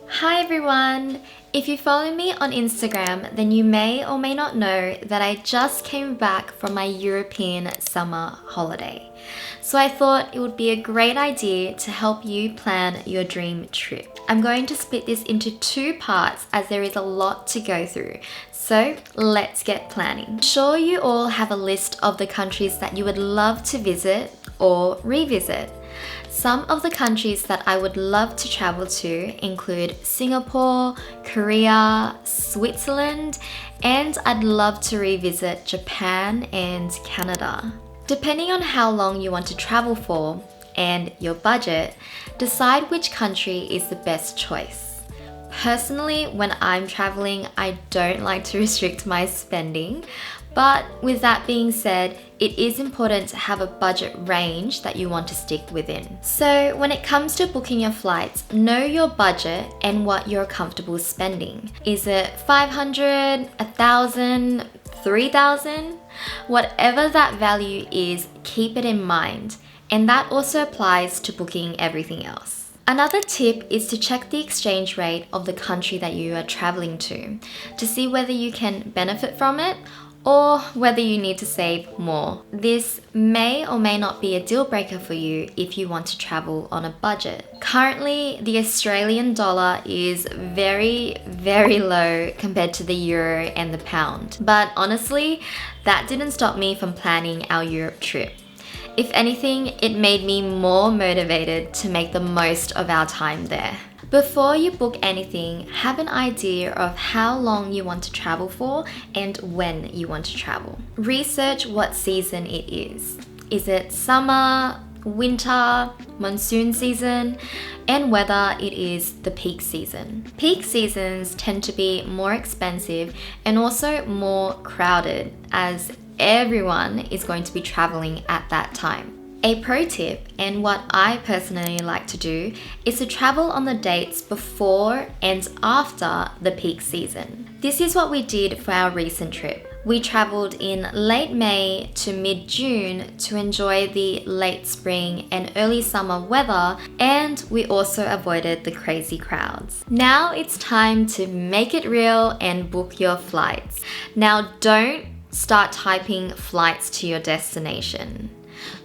Hi everyone! If you follow me on Instagram, then you may or may not know that I just came back from my European summer holiday. So I thought it would be a great idea to help you plan your dream trip. I'm going to split this into two parts as there is a lot to go through. So let's get planning. I'm sure you all have a list of the countries that you would love to visit or revisit. Some of the countries that I would love to travel to include Singapore, Korea, Switzerland, and I'd love to revisit Japan and Canada. Depending on how long you want to travel for and your budget, decide which country is the best choice. Personally, when I'm traveling, I don't like to restrict my spending, but with that being said, it is important to have a budget range that you want to stick within. So when it comes to booking your flights, know your budget and what you're comfortable spending. Is it 500, 1,000, 3,000? Whatever that value is, keep it in mind. And that also applies to booking everything else. Another tip is to check the exchange rate of the country that you are traveling to see whether you can benefit from it or whether you need to save more. This may or may not be a deal breaker for you if you want to travel on a budget. Currently, the Australian dollar is very, very low compared to the euro and the pound. But honestly, that didn't stop me from planning our Europe trip. If anything, it made me more motivated to make the most of our time there. Before you book anything, have an idea of how long you want to travel for and when you want to travel. Research what season it is. Is it summer, winter, monsoon season, and whether it is the peak season. Peak seasons tend to be more expensive and also more crowded as everyone is going to be traveling at that time. A pro tip, and what I personally like to do, is to travel on the dates before and after the peak season. This is what we did for our recent trip. We traveled in late May to mid-June to enjoy the late spring and early summer weather, and we also avoided the crazy crowds. Now it's time to make it real and book your flights. Now don't start typing flights to your destination.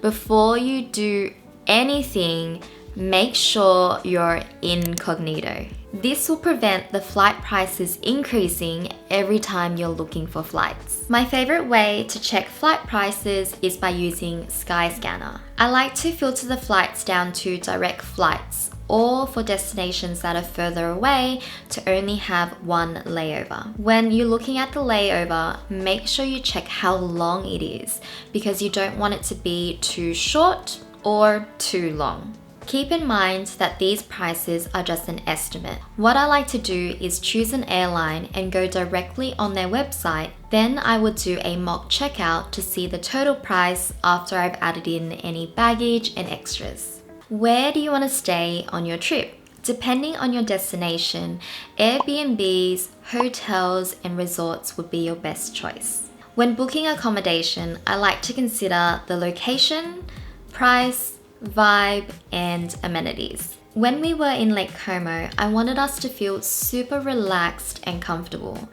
Before you do anything, make sure you're incognito. This will prevent the flight prices increasing every time you're looking for flights. My favorite way to check flight prices is by using Skyscanner. I like to filter the flights down to direct flights, or for destinations that are further away to only have one layover. When you're looking at the layover, make sure you check how long it is because you don't want it to be too short or too long. Keep in mind that these prices are just an estimate. What I like to do is choose an airline and go directly on their website. Then I would do a mock checkout to see the total price after I've added in any baggage and extras. Where do you want to stay on your trip? Depending on your destination, Airbnbs, hotels, and resorts would be your best choice. When booking accommodation, I like to consider the location, price, vibe, and amenities. When we were in Lake Como, I wanted us to feel super relaxed and comfortable.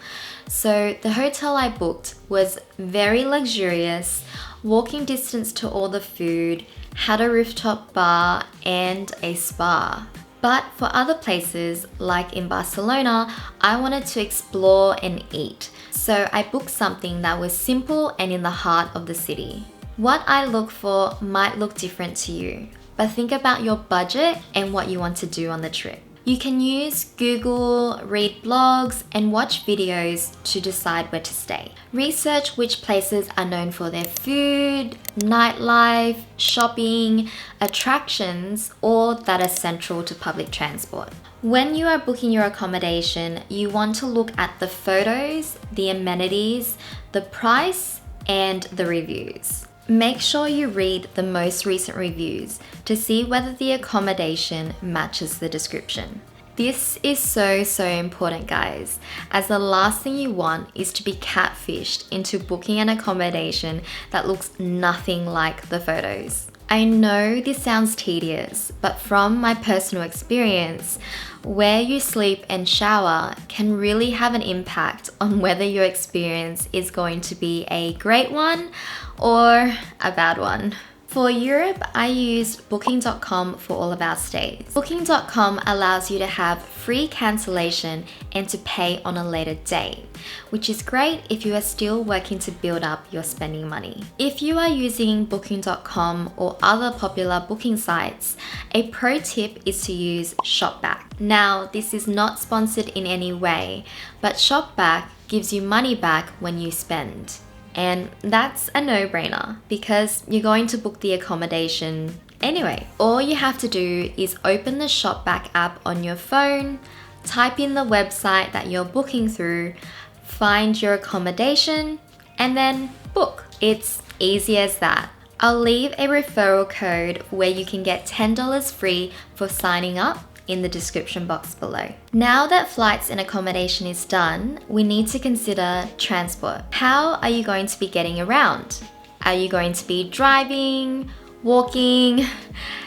So the hotel I booked was very luxurious, walking distance to all the food, had a rooftop bar and a spa. But for other places, like in Barcelona, I wanted to explore and eat. So I booked something that was simple and in the heart of the city. What I look for might look different to you, but think about your budget and what you want to do on the trip. You can use Google, read blogs, and watch videos to decide where to stay. Research which places are known for their food, nightlife, shopping, attractions, or that are central to public transport. When you are booking your accommodation, you want to look at the photos, the amenities, the price, and the reviews. Make sure you read the most recent reviews to see whether the accommodation matches the description. This is so important, guys, as the last thing you want is to be catfished into booking an accommodation that looks nothing like the photos. I know this sounds tedious, but from my personal experience, where you sleep and shower can really have an impact on whether your experience is going to be a great one or a bad one. For Europe, I used Booking.com for all of our stays. Booking.com allows you to have free cancellation and to pay on a later date, which is great if you are still working to build up your spending money. If you are using Booking.com or other popular booking sites, a pro tip is to use ShopBack. Now, this is not sponsored in any way, but ShopBack gives you money back when you spend. And that's a no-brainer because you're going to book the accommodation anyway. All you have to do is open the ShopBack app on your phone, type in the website that you're booking through, find your accommodation, and then book. It's easy as that. I'll leave a referral code where you can get $10 free for signing up in the description box below. Now that flights and accommodation is done, we need to consider transport. How are you going to be getting around? Are you going to be driving, walking,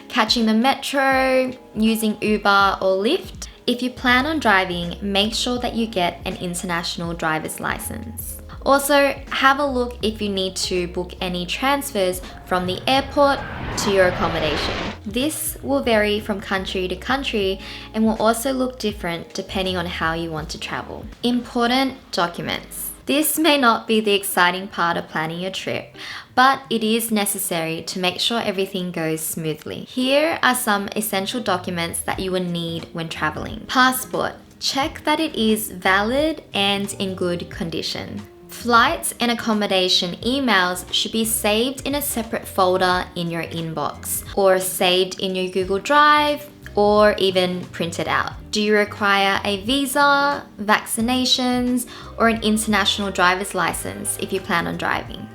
catching the metro, using Uber or Lyft? If you plan on driving, make sure that you get an international driver's license. Also, have a look if you need to book any transfers from the airport to your accommodation. This will vary from country to country and will also look different depending on how you want to travel. Important documents. This may not be the exciting part of planning your trip, but it is necessary to make sure everything goes smoothly. Here are some essential documents that you will need when traveling. Passport. Check that it is valid and in good condition. Flights and accommodation emails should be saved in a separate folder in your inbox or saved in your Google Drive or even printed out. Do you require a visa, vaccinations, or an international driver's license if you plan on driving?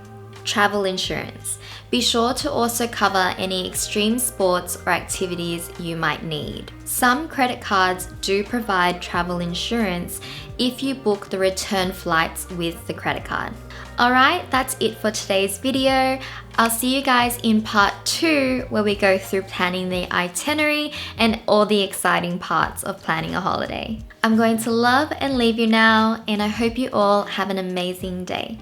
Travel insurance. Be sure to also cover any extreme sports or activities you might need. Some credit cards do provide travel insurance if you book the return flights with the credit card. Alright, that's it for today's video. I'll see you guys in part 2 where we go through planning the itinerary and all the exciting parts of planning a holiday. I'm going to love and leave you now, and I hope you all have an amazing day.